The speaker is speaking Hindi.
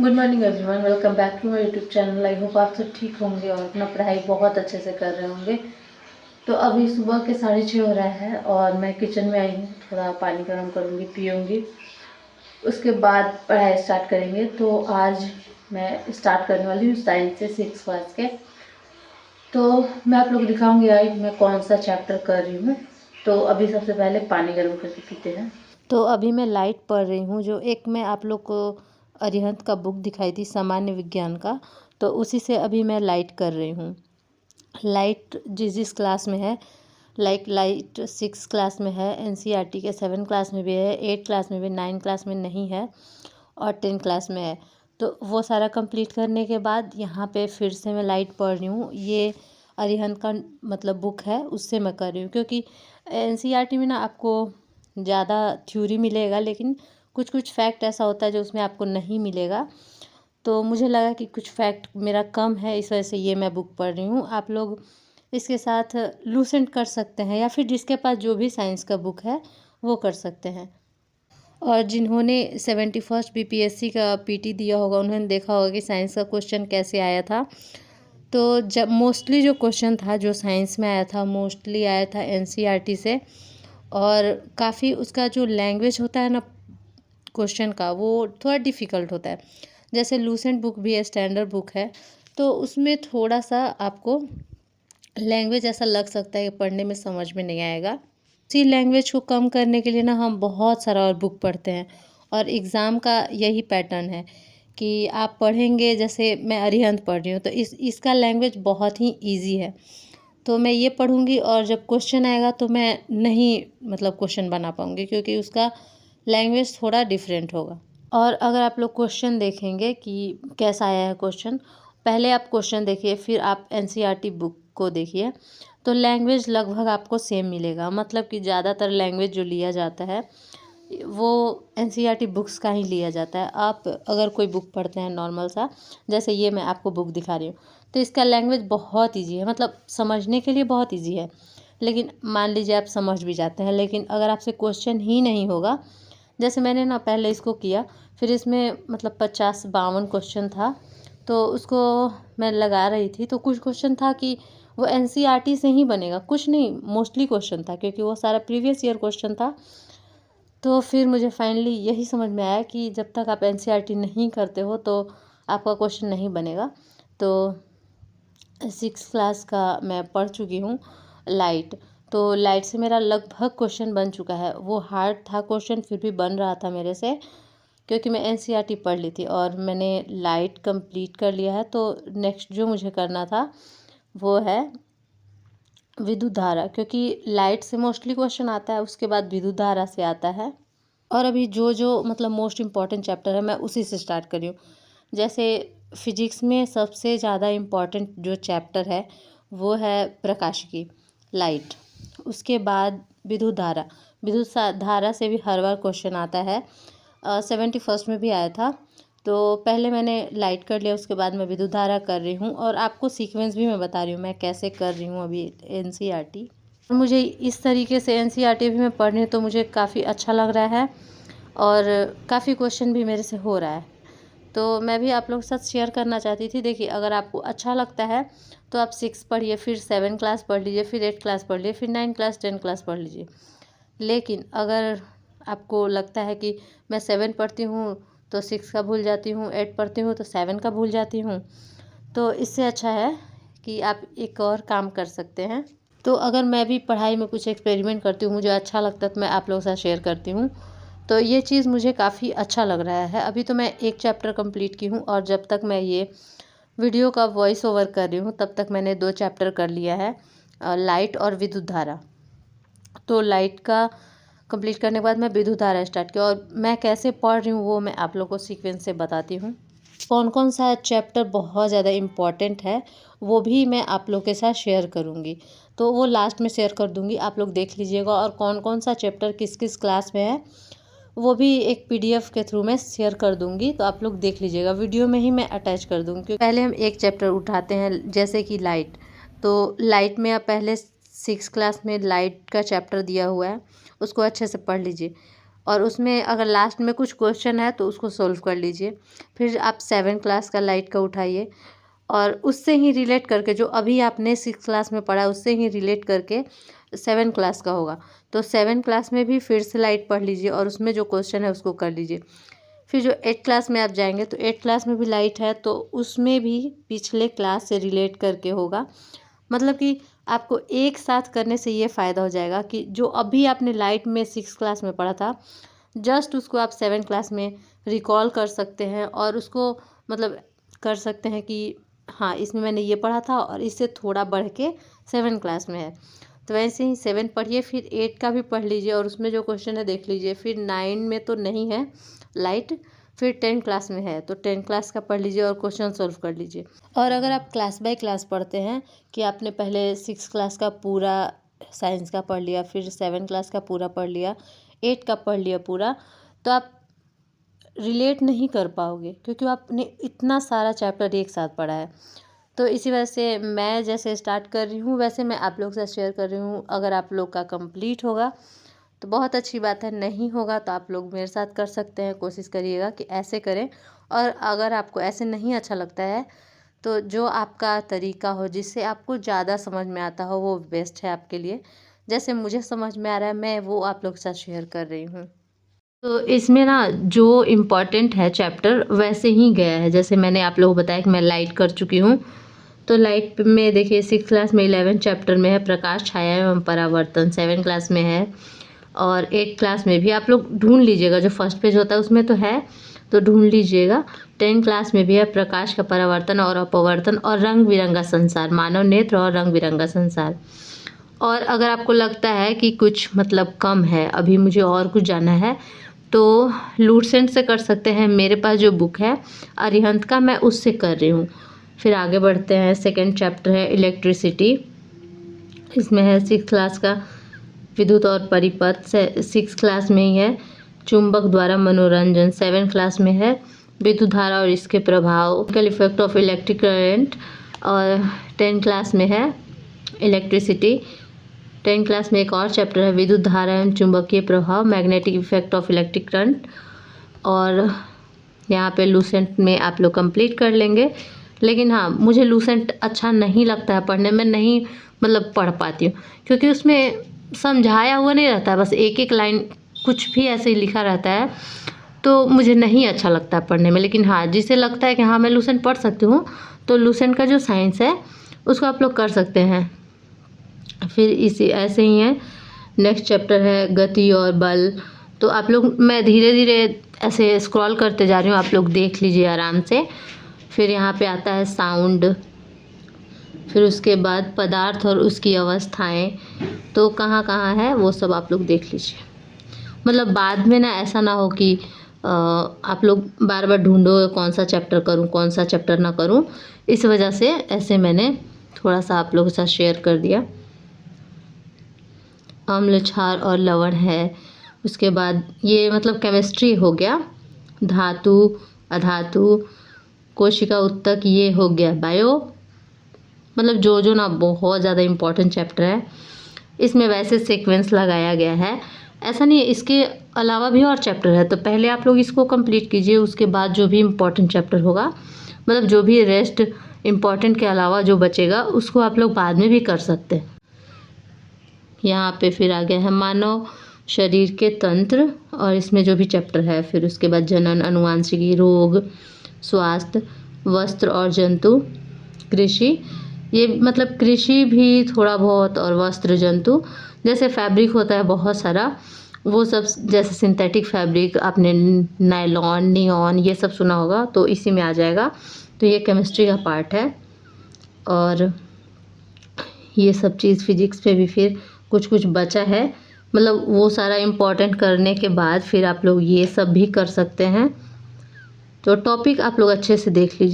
Good morning everyone, welcome back to my YouTube channel. I hope आप सब ठीक होंगे और अपना पढ़ाई बहुत अच्छे से कर रहे होंगे। तो अभी सुबह के 6:30 हो रहा है और मैं किचन में आई हूँ। थोड़ा पानी गर्म करूँगी, पीऊँगी, उसके बाद पढ़ाई स्टार्ट करेंगे। तो आज मैं स्टार्ट करने वाली हूँ साइंस से 6 क्लास के। तो मैं आप लोग को दिखाऊँगी आज मैं कौन सा चैप्टर कर रही हूँ। तो अभी सबसे पहले पानी गर्म करके पीते हैं। तो अभी मैं लाइट पढ़ रही हूँ, जो एक मैं आप लोग को अरिहंत का बुक दिखाई थी सामान्य विज्ञान का, तो उसी से अभी मैं लाइट कर रही हूँ। लाइट जिस क्लास में है, लाइट 6 क्लास में है, एनसीईआरटी के 7 क्लास में भी है, 8 क्लास में भी, 9 क्लास में नहीं है और 10 क्लास में है। तो वो सारा कंप्लीट करने के बाद यहाँ पे फिर से मैं लाइट पढ़ रही हूँ। ये अरिहंत का मतलब बुक है, उससे मैं कर रही हूँ, क्योंकि एनसीईआरटी में ना आपको ज़्यादा थ्योरी मिलेगा, लेकिन कुछ कुछ फैक्ट ऐसा होता है जो उसमें आपको नहीं मिलेगा। तो मुझे लगा कि कुछ फैक्ट मेरा कम है, इस वजह से ये मैं बुक पढ़ रही हूँ। आप लोग इसके साथ लूसेंट कर सकते हैं, या फिर जिसके पास जो भी साइंस का बुक है वो कर सकते हैं। और जिन्होंने 71st बीपीएससी का पीटी दिया होगा, उन्होंने देखा होगा कि साइंस का क्वेश्चन कैसे आया था। तो जब मोस्टली जो क्वेश्चन था जो साइंस में आया था, मोस्टली आया था एनसीईआरटी से। और काफ़ी उसका जो लैंग्वेज होता है ना क्वेश्चन का, वो थोड़ा डिफ़िकल्ट होता है। जैसे लूसेंट बुक भी है, स्टैंडर्ड बुक है, तो उसमें थोड़ा सा आपको लैंग्वेज ऐसा लग सकता है कि पढ़ने में समझ में नहीं आएगा। उसी लैंग्वेज को कम करने के लिए ना हम बहुत सारा और बुक पढ़ते हैं, और एग्ज़ाम का यही पैटर्न है कि आप पढ़ेंगे। जैसे मैं अरिहंत पढ़ रही हूँ, तो इसका लैंग्वेज बहुत ही ईजी है, तो मैं ये पढ़ूँगी और जब क्वेश्चन आएगा तो मैं नहीं मतलब क्वेश्चन बना पाऊँगी, क्योंकि उसका लैंग्वेज थोड़ा डिफरेंट होगा। और अगर आप लोग क्वेश्चन देखेंगे कि कैसा आया है क्वेश्चन, पहले आप क्वेश्चन देखिए, फिर आप एनसीईआरटी बुक को देखिए, तो लैंग्वेज लगभग आपको सेम मिलेगा। मतलब कि ज़्यादातर लैंग्वेज जो लिया जाता है वो एनसीईआरटी बुक्स का ही लिया जाता है। आप अगर कोई बुक पढ़ते हैं नॉर्मल सा, जैसे ये मैं आपको बुक दिखा रही हूँ, तो इसका लैंग्वेज बहुत ईजी है, मतलब समझने के लिए बहुत ईजी है। लेकिन मान लीजिए आप समझ भी जाते हैं, लेकिन अगर आपसे क्वेश्चन ही नहीं होगा, जैसे मैंने ना पहले इसको किया, फिर इसमें मतलब 50-52 क्वेश्चन था, तो उसको मैं लगा रही थी, तो कुछ क्वेश्चन था कि वो एनसीईआरटी से ही बनेगा, कुछ नहीं, मोस्टली क्वेश्चन था, क्योंकि वो सारा प्रीवियस ईयर क्वेश्चन था। तो फिर मुझे फाइनली यही समझ में आया कि जब तक आप एनसीईआरटी नहीं करते हो तो आपका क्वेश्चन नहीं बनेगा। तो 6 क्लास का मैं पढ़ चुकी हूँ लाइट। तो लाइट से मेरा लगभग क्वेश्चन बन चुका है। वो हार्ड था क्वेश्चन, फिर भी बन रहा था मेरे से, क्योंकि मैं एनसीईआरटी पढ़ ली थी और मैंने लाइट कंप्लीट कर लिया है। तो नेक्स्ट जो मुझे करना था वो है विद्युत धारा, क्योंकि लाइट से मोस्टली क्वेश्चन आता है, उसके बाद विद्युत धारा से आता है। और अभी जो जो मतलब मोस्ट इम्पॉर्टेंट चैप्टर है मैं उसी से स्टार्ट कर रही हूँ। जैसे फिजिक्स में सबसे ज़्यादा इम्पॉर्टेंट जो चैप्टर है वो है प्रकाशिकी, लाइट। उसके बाद विद्युत धारा। धारा से भी हर बार क्वेश्चन आता है, 71st में भी आया था। तो पहले मैंने लाइट कर लिया, उसके बाद मैं विद्युत धारा कर रही हूँ, और आपको सीक्वेंस भी मैं बता रही हूँ मैं कैसे कर रही हूँ अभी एनसीईआरटी। मुझे इस तरीके से एनसीईआरटी भी मैं पढ़ रही हूँ, तो मुझे काफ़ी अच्छा लग रहा है और काफ़ी क्वेश्चन भी मेरे से हो रहा है। तो मैं भी आप लोगों के साथ शेयर करना चाहती थी। देखिए, अगर आपको अच्छा लगता है तो आप 6 पढ़िए, फिर 7 क्लास पढ़ लीजिए, फिर 8 क्लास पढ़ लीजिए, फिर 9 क्लास 10 क्लास पढ़ लीजिए। लेकिन अगर आपको लगता है कि मैं 7 पढ़ती हूँ तो 6 का भूल जाती हूँ, 8 पढ़ती हूँ तो 7 का भूल जाती हूँ, तो इससे अच्छा है कि आप एक और काम कर सकते हैं। तो अगर मैं भी पढ़ाई में कुछ एक्सपेरिमेंट करती हूँ, मुझे अच्छा लगता है, तो मैं आप लोगों के साथ शेयर करती हूँ। तो ये चीज़ मुझे काफ़ी अच्छा लग रहा है। अभी तो मैं एक चैप्टर कंप्लीट की हूँ, और जब तक मैं ये वीडियो का वॉइस ओवर कर रही हूँ तब तक मैंने 2 चैप्टर कर लिया है, लाइट और विद्युत धारा। तो लाइट का कंप्लीट करने के बाद मैं विद्युत धारा स्टार्ट किया, और मैं कैसे पढ़ रही हूँ वो मैं आप लोगों को सीक्वेंस से बताती हूँ। कौन कौन सा चैप्टर बहुत ज़्यादा इम्पॉर्टेंट है वो भी मैं आप लोग के साथ शेयर करूँगी, तो वो लास्ट में शेयर कर दूँगी, आप लोग देख लीजिएगा। और कौन कौन सा चैप्टर किस किस क्लास में है वो भी एक पीडीएफ के थ्रू मैं शेयर कर दूँगी, तो आप लोग देख लीजिएगा। वीडियो में ही मैं अटैच कर दूँगी, क्योंकि पहले हम एक चैप्टर उठाते हैं, जैसे कि लाइट। तो लाइट में आप पहले 6 क्लास में लाइट का चैप्टर दिया हुआ है, उसको अच्छे से पढ़ लीजिए। और उसमें अगर लास्ट में कुछ क्वेश्चन है तो उसको सोल्व कर लीजिए। फिर आप 7 क्लास का लाइट का उठाइए और उससे ही रिलेट करके जो अभी आपने 6 क्लास में पढ़ा उससे ही रिलेट करके 7 क्लास का होगा। तो 7 क्लास में भी फिर से लाइट पढ़ लीजिए और उसमें जो क्वेश्चन है उसको कर लीजिए। फिर जो 8 क्लास में आप जाएंगे तो 8 क्लास में भी लाइट है तो उसमें भी पिछले क्लास से रिलेट करके होगा। मतलब कि आपको एक साथ करने से ये फ़ायदा हो जाएगा कि जो अभी आपने लाइट में 6 क्लास में पढ़ा था जस्ट उसको आप 7 क्लास में रिकॉल कर सकते हैं और उसको मतलब कर सकते हैं कि हाँ इसमें मैंने ये पढ़ा था और इससे थोड़ा बढ़ के 7 क्लास में है। तो वैसे ही 7 पढ़िए, फिर 8 का भी पढ़ लीजिए और उसमें जो क्वेश्चन है देख लीजिए। फिर 9 में तो नहीं है लाइट, फिर 10 क्लास में है तो 10 क्लास का पढ़ लीजिए और क्वेश्चन सोल्व कर लीजिए। और अगर आप क्लास बाय क्लास पढ़ते हैं कि आपने पहले 6 क्लास का पूरा साइंस का पढ़ लिया, फिर 7 क्लास का पूरा पढ़ लिया, 8 का पढ़ लिया पूरा, तो आप रिलेट नहीं कर पाओगे क्योंकि आपने इतना सारा चैप्टर एक साथ पढ़ा है। तो इसी वजह से मैं जैसे स्टार्ट कर रही हूँ वैसे मैं आप लोग से शेयर कर रही हूँ। अगर आप लोग का कंप्लीट होगा तो बहुत अच्छी बात है, नहीं होगा तो आप लोग मेरे साथ कर सकते हैं। कोशिश करिएगा कि ऐसे करें, और अगर आपको ऐसे नहीं अच्छा लगता है तो जो आपका तरीका हो जिससे आपको ज़्यादा समझ में आता हो वो बेस्ट है आपके लिए। जैसे मुझे समझ में आ रहा है मैं वो आप लोग के साथ शेयर कर रही हूँ। तो इसमें ना जो इम्पोर्टेंट है चैप्टर वैसे ही गया है। जैसे मैंने आप लोगों को बताया कि मैं लाइट कर चुकी हूँ, तो लाइट में देखिए 6 क्लास में 11 चैप्टर में है प्रकाश, छाया एवं परावर्तन, 7 क्लास में है और 8 क्लास में भी आप लोग ढूंढ लीजिएगा, जो फर्स्ट पेज होता है उसमें तो है तो ढूंढ लीजिएगा। 10 क्लास में भी है प्रकाश का परावर्तन और अपवर्तन और रंग बिरंगा संसार, मानव नेत्र और रंग बिरंगा संसार। और अगर आपको लगता है कि कुछ मतलब कम है, अभी मुझे और कुछ जाना है, तो लूसेंट से कर सकते हैं। मेरे पास जो बुक है अरिहंत का मैं उससे कर रही हूँ। फिर आगे बढ़ते हैं। सेकंड चैप्टर है इलेक्ट्रिसिटी, इसमें है 6 क्लास का विद्युत और परिपथ, 6 क्लास में ही है। चुंबक द्वारा मनोरंजन, 7 क्लास में है। विद्युत धारा और इसके प्रभाव, chemical effect of electric current, और 10 क्लास में है इलेक्ट्रिसिटी। 10 क्लास में एक और चैप्टर है विद्युत धारा एवं चुंबकीय प्रभाव, magnetic effect of electric current, और यहाँ पे लूसेंट में आप लोग कंप्लीट कर लेंगे। लेकिन हाँ, मुझे लूसेंट अच्छा नहीं लगता है पढ़ने में, नहीं मतलब पढ़ पाती हूँ क्योंकि उसमें समझाया हुआ नहीं रहता है, बस एक एक लाइन कुछ भी ऐसे ही लिखा रहता है, तो मुझे नहीं अच्छा लगता है पढ़ने में। लेकिन हाँ, जिसे लगता है कि हाँ मैं लूसेंट पढ़ सकती हूँ तो लूसेंट का जो साइंस है उसको आप लोग कर सकते हैं। फिर इसी ऐसे ही है। नेक्स्ट चैप्टर है गति और बल, तो आप लोग, मैं धीरे धीरे ऐसे स्क्रॉल करते जा रही हूँ, आप लोग देख लीजिए आराम से। फिर यहाँ पे आता है साउंड, फिर उसके बाद पदार्थ और उसकी अवस्थाएं, तो कहाँ कहाँ है वो सब आप लोग देख लीजिए। मतलब बाद में ना ऐसा ना हो कि आप लोग बार बार ढूंढो कौन सा चैप्टर करूँ कौन सा चैप्टर ना करूँ, इस वजह से ऐसे मैंने थोड़ा सा आप लोगों के साथ शेयर कर दिया। अम्ल, क्षार और लवण है। उसके बाद ये मतलब केमिस्ट्री हो गया। धातु, अधातु, कोशिका उत्तक, ये हो गया बायो। मतलब जो ना बहुत ज़्यादा इम्पोर्टेंट चैप्टर है। इसमें वैसे सीक्वेंस लगाया गया है, ऐसा नहीं है, इसके अलावा भी और चैप्टर है, तो पहले आप लोग इसको कंप्लीट कीजिए, उसके बाद जो भी इम्पोर्टेंट चैप्टर होगा, मतलब जो भी रेस्ट इम्पोर्टेंट के अलावा जो बचेगा उसको आप लोग बाद में भी कर सकते हैं। यहाँ पे फिर आ गया है मानव शरीर के तंत्र, और इसमें जो भी चैप्टर है। फिर उसके बाद जनन, अनुवांशिकी, रोग, स्वास्थ्य, वस्त्र और जंतु, कृषि, ये मतलब कृषि भी थोड़ा बहुत, और वस्त्र, जंतु, जैसे फैब्रिक होता है बहुत सारा, वो सब, जैसे सिंथेटिक फैब्रिक, आपने नायलॉन, नियॉन, ये सब सुना होगा तो इसी में आ जाएगा। तो ये केमिस्ट्री का पार्ट है। और ये सब चीज़ फिजिक्स पे भी फिर कुछ कुछ बचा है, मतलब वो सारा इम्पोर्टेंट करने के बाद फिर आप लोग ये सब भी कर सकते हैं। तो टॉपिक आप लोग अच्छे से देख लीजिए।